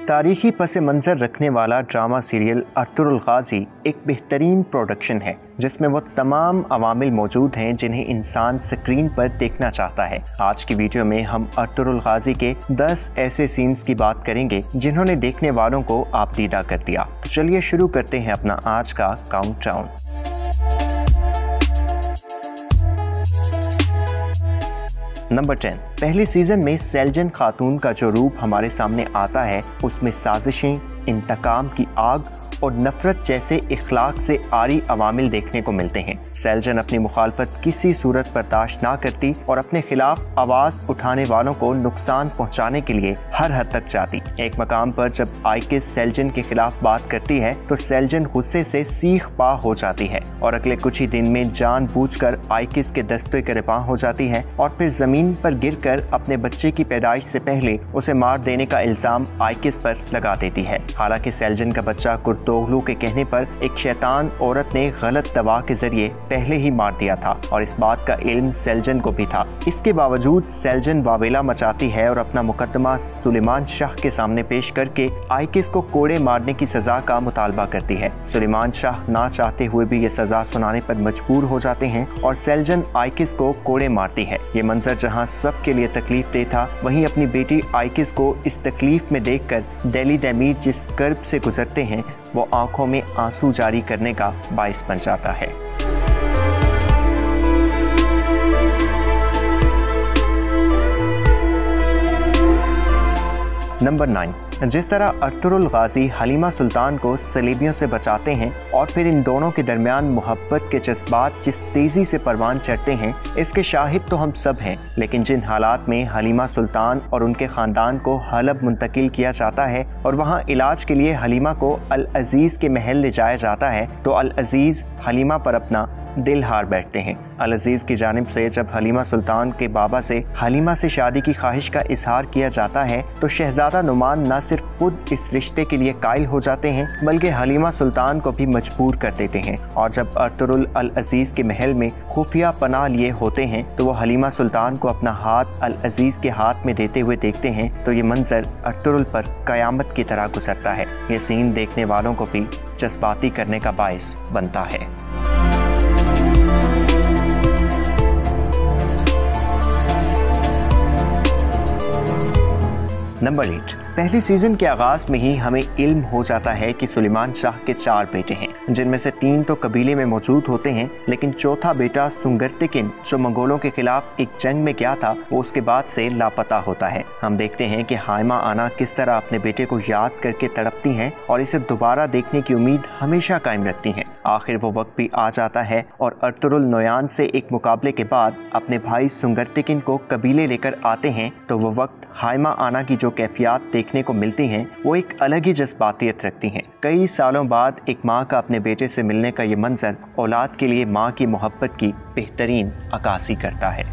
तारीखी पस मंज़र रखने वाला ड्रामा सीरियल अर्तुगरुल गाज़ी एक बेहतरीन प्रोडक्शन है जिसमें वो तमाम अवामिल मौजूद हैं जिन्हें इंसान स्क्रीन पर देखना चाहता है। आज की वीडियो में हम अर्तुगरुल गाज़ी के 10 ऐसे सीन्स की बात करेंगे जिन्होंने देखने वालों को आपदीदा कर दिया। तो चलिए शुरू करते हैं अपना आज का काउंटडाउन। नंबर 10। पहले सीजन में सेल्जन खातून का जो रूप हमारे सामने आता है उसमें साजिशें, इंतकाम की आग और नफरत जैसे इखलाक से आरी अवामिल देखने को मिलते हैं। सेल्जन अपनी मुखालफत किसी सूरत बर्दाश्त ना करती और अपने खिलाफ आवाज उठाने वालों को नुकसान पहुंचाने के लिए हर हद तक जाती। एक मकाम पर जब आइकिस सेल्जन के खिलाफ बात करती है तो सेल्जन गुस्से से सीख पा हो जाती है और अगले कुछ ही दिन में जानबूझकर आइकिस के दस्ते गिरबां हो जाती है और फिर जमीन पर गिरकर अपने बच्चे की पैदाइश से पहले उसे मार देने का इल्जाम आइकिस पर लगा देती है। हालांकि सेल्जन का बच्चा कुर्तोगलू के कहने पर एक शैतान औरत ने गलत दवा के जरिए पहले ही मार दिया था और इस बात का इल्म सेल्जन को भी था। इसके बावजूद सेल्जन वावेला मचाती है और अपना मुकदमा सुलेमान शाह के सामने पेश करके आइकिस को कोड़े मारने की सजा का मुतालबा करती है। सुलेमान शाह ना चाहते हुए भी ये सजा सुनाने पर मजबूर हो जाते हैं और सेल्जन आइकिस को कोड़े मारती है। ये मंजर जहाँ सबके लिए तकलीफ दे था, वहीं अपनी बेटी आइकिस को इस तकलीफ में देखकर डेली दैमीर जिस कर्ब से गुजरते हैं वो आंखों में आंसू जारी करने का बाइस बन जाता है। नंबर 9। जिस तरह अर्तुगरुल गाज़ी हलीमा सुल्तान को सलीबियों से बचाते हैं और फिर इन दोनों के दरमियान मोहब्बत के जज्बात जिस तेजी से परवान चढ़ते हैं, इसके शाहिद तो हम सब हैं। लेकिन जिन हालात में हलीमा सुल्तान और उनके ख़ानदान को हलब मुंतकिल किया जाता है और वहाँ इलाज के लिए हलीमा को अल अजीज़ के महल ले जाया जाता है तो अल अजीज़ हलीमा पर अपना दिल हार बैठते हैं। अल अजीज़ की जानिब से जब हलीमा सुल्तान के बाबा से हलीमा से शादी की ख्वाहिश का इजहार किया जाता है तो शहजादा नुमान न सिर्फ खुद इस रिश्ते के लिए कायल हो जाते हैं बल्कि हलीमा सुल्तान को भी मजबूर कर देते हैं। और जब अर्तुगरुल अल अजीज़ के महल में खुफिया पनाह लिए होते हैं तो वो हलीमा सुल्तान को अपना हाथ अल अजीज़ के हाथ में देते हुए देखते हैं तो ये मंजर अर्तुगरुल पर कयामत की तरह गुजरता है। ये सीन देखने वालों को भी जज्बाती करने का बाइस बनता है। नंबर 8। पहले सीजन के आगाज में ही हमें इल्म हो जाता है कि सुलेमान शाह के 4 बेटे हैं जिनमें से 3 तो कबीले में मौजूद होते हैं, लेकिन चौथा बेटा सुंगरतिकिन जो मंगोलों के खिलाफ एक जंग में गया था वो उसके बाद से लापता होता है। हम देखते हैं कि हाइमा आना किस तरह अपने बेटे को याद करके तड़पती हैं और इसे दोबारा देखने की उम्मीद हमेशा कायम रखती हैं। आखिर वो वक्त भी आ जाता है और अर्तुगरुल नोयान से एक मुकाबले के बाद अपने भाई सुंगरतिकिन को कबीले लेकर आते हैं तो वो वक्त हाइमा आना की जो कैफियत देखने को मिलती हैं वो एक अलग ही जज्बातियत रखती हैं। कई सालों बाद एक माँ का अपने बेटे से मिलने का ये मंजर औलाद के लिए माँ की मोहब्बत की बेहतरीन अक्कासी करता है।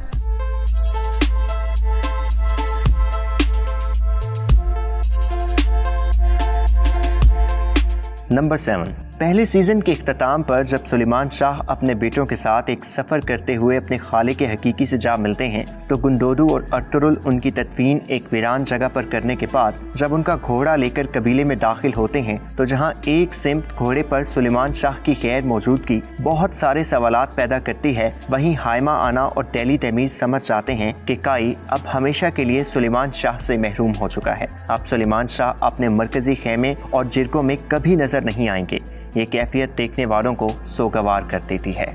नंबर 7। पहले सीजन के इख्तिताम पर जब सुलेमान शाह अपने बेटों के साथ एक सफ़र करते हुए अपने खाले के हकीकी से जा मिलते हैं तो गुंडोदू और अर्तुगरुल उनकी तदफीन एक वीरान जगह पर करने के बाद जब उनका घोड़ा लेकर कबीले में दाखिल होते हैं तो जहां एक सिमत घोड़े पर सुलेमान शाह की गैर मौजूदगी बहुत सारे सवालात पैदा करती है, वहीं हाइमा आना और डेली तमीर समझ जाते हैं कि काई अब हमेशा के लिए सुलेमान शाह से महरूम हो चुका है। अब सुलेमान शाह अपने मरकजी खेमे और जिरगों में कभी नजर नहीं आएंगे। ये कैफियत देखने वालों को सोगवार कर देती है।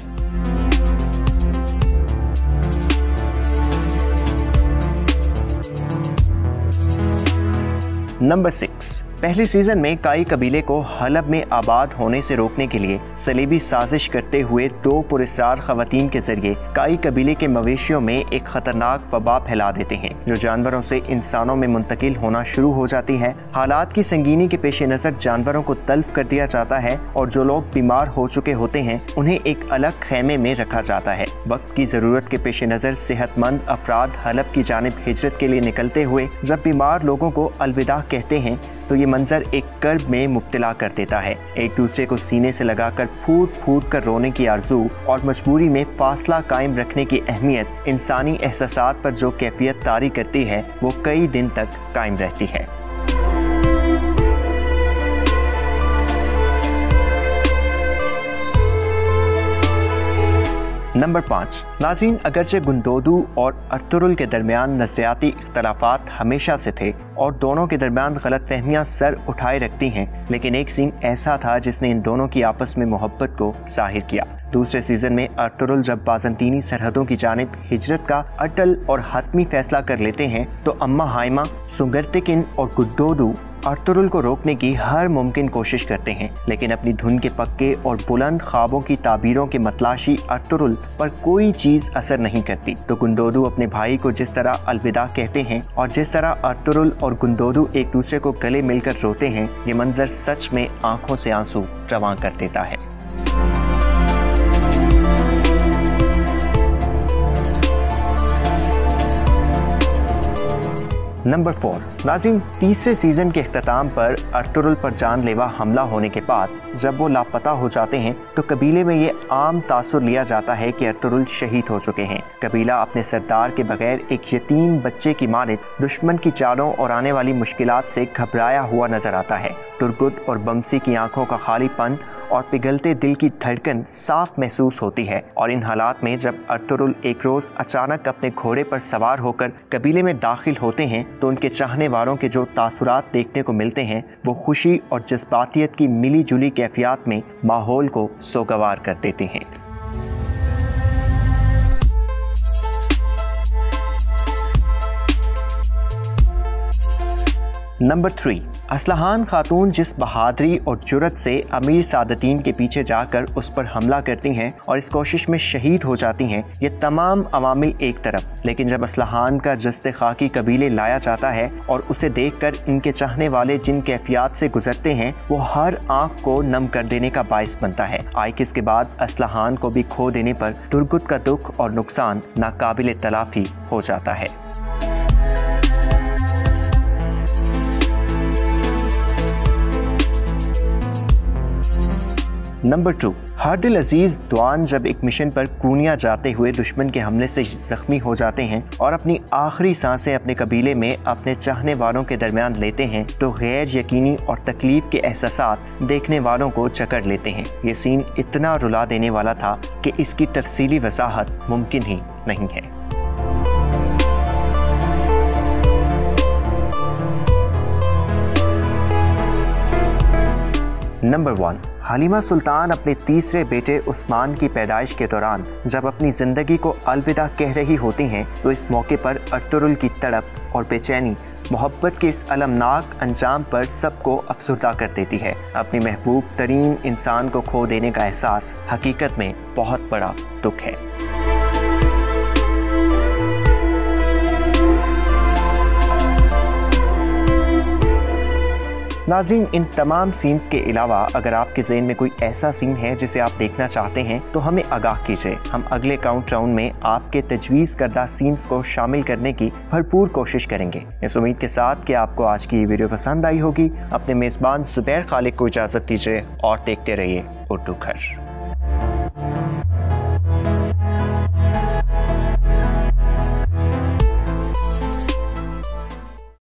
नंबर 6। पहले सीजन में काई कबीले को हलब में आबाद होने से रोकने के लिए सलीबी साजिश करते हुए 2 पुरस्कार खवातीन के जरिए काई कबीले के मवेशियों में एक खतरनाक वबा फैला देते हैं जो जानवरों से इंसानों में मुंतकिल होना शुरू हो जाती है। हालात की संगीनी के पेश नज़र जानवरों को तल्फ कर दिया जाता है और जो लोग बीमार हो चुके होते हैं उन्हें एक अलग खेमे में रखा जाता है। वक्त की ज़रूरत के पेश नज़र सेहतमंद अफराद हलब की जानिब हिजरत के लिए निकलते हुए जब बीमार लोगों को अलविदा कहते हैं तो ये मंजर एक कर्ब में मुब्तला कर देता है। एक दूसरे को सीने से लगाकर फूट फूट कर रोने की आरज़ू और मजबूरी में फासला कायम रखने की अहमियत इंसानी एहसासात पर जो कैफियत तारी करती है वो कई दिन तक कायम रहती है। नंबर 5, नाज़रीन, अगरचे गुंदोदू और अर्तुगरुल के दरमियान नज़रियाती इख्तलाफात हमेशा से थे और दोनों के दरमियान गलतफहमियां सर उठाए रखती हैं, लेकिन एक सीन ऐसा था जिसने इन दोनों की आपस में मोहब्बत को ज़ाहिर किया। दूसरे सीजन में अर्तुगरुल जब बाज़ंतीनी सरहदों की जानिब हिजरत का अटल और हतमी फैसला कर लेते हैं तो अम्मा हाइमा, सुंगर्तिकिन और गुंदोदू अर्तुगरुल को रोकने की हर मुमकिन कोशिश करते हैं, लेकिन अपनी धुन के पक्के और बुलंद ख्वाबों की ताबीरों के मतलाशी अर्तुगरुल पर कोई चीज असर नहीं करती। तो गुंदोदू अपने भाई को जिस तरह अलविदा कहते हैं और जिस तरह अर्तुगरुल और गुंदोदू एक दूसरे को गले मिलकर रोते हैं, ये मंजर सच में आंखों से आंसू रवां कर देता है। नंबर 4, नाज़रीन, तीसरे सीजन के इख्तिताम पर अर्तुगरुल पर जानलेवा हमला होने के बाद जब वो लापता हो जाते हैं तो कबीले में ये आम तासुर लिया जाता है कि अर्तुगरुल शहीद हो चुके हैं। कबीला अपने सरदार के बगैर एक यतीम बच्चे की मानित दुश्मन की चालों और आने वाली मुश्किलात से घबराया हुआ नजर आता है। तुर्गुत और बमसी की आंखों का खालीपन और पिघलते दिल की धड़कन साफ महसूस होती है और इन हालात में जब अर्तुगरुल एक रोज अचानक अपने घोड़े पर सवार होकर कबीले में दाखिल होते हैं तो उनके चाहने वालों के जो तासुरात देखने को मिलते हैं वो खुशी और जज्बातियत की मिली जुली कैफियत में माहौल को सोगवार कर देते हैं। नंबर 3, असलहान खातून जिस बहादुरी और जुर्रत से अमीर सादतीन के पीछे जाकर उस पर हमला करती हैं और इस कोशिश में शहीद हो जाती हैं, ये तमाम अवामिल एक तरफ, लेकिन जब असलहान का जस्ते खाकी कबीले लाया जाता है और उसे देखकर इनके चाहने वाले जिन कैफियत से गुजरते हैं वो हर आंख को नम कर देने का बाइस बनता है। आइकिस के बाद असलहान को भी खो देने पर तुर्गुत का दुख और नुकसान नाकाबिले तलाफी हो जाता है। नंबर 2, हार्दिल अजीज द्वान जब एक मिशन पर कूनिया जाते हुए दुश्मन के हमले से जख्मी हो जाते हैं और अपनी आखिरी सांसें अपने कबीले में अपने चाहने वालों के दरमियान लेते हैं तो गैर यकीनी और तकलीफ के एहसासात देखने वालों को जकड़ लेते हैं। ये सीन इतना रुला देने वाला था कि इसकी तफसीली वजाहत मुमकिन ही नहीं है। नंबर 1, हलीमा सुल्तान अपने तीसरे बेटे उस्मान की पैदाइश के दौरान जब अपनी जिंदगी को अलविदा कह रही होती हैं तो इस मौके पर अर्तुगरुल की तड़प और बेचैनी मोहब्बत के इस अलमनाक अंजाम पर सबको अफसुर्दा कर देती है। अपनी महबूब तरीन इंसान को खो देने का एहसास हकीकत में बहुत बड़ा दुख है। नाज़रीन, इन तमाम सीन्स के अलावा अगर आपके ज़हन में कोई ऐसा सीन है जिसे आप देखना चाहते हैं तो हमें आगाह कीजिए। हम अगले काउंटडाउन में आपके तजवीज़ करदा सीन्स को शामिल करने की भरपूर कोशिश करेंगे। इस उम्मीद के साथ कि आपको आज की ये वीडियो पसंद आई होगी। अपने मेज़बान ज़ुबैर खालिक को इजाज़त दीजिए और देखते रहिए उर्दू घर।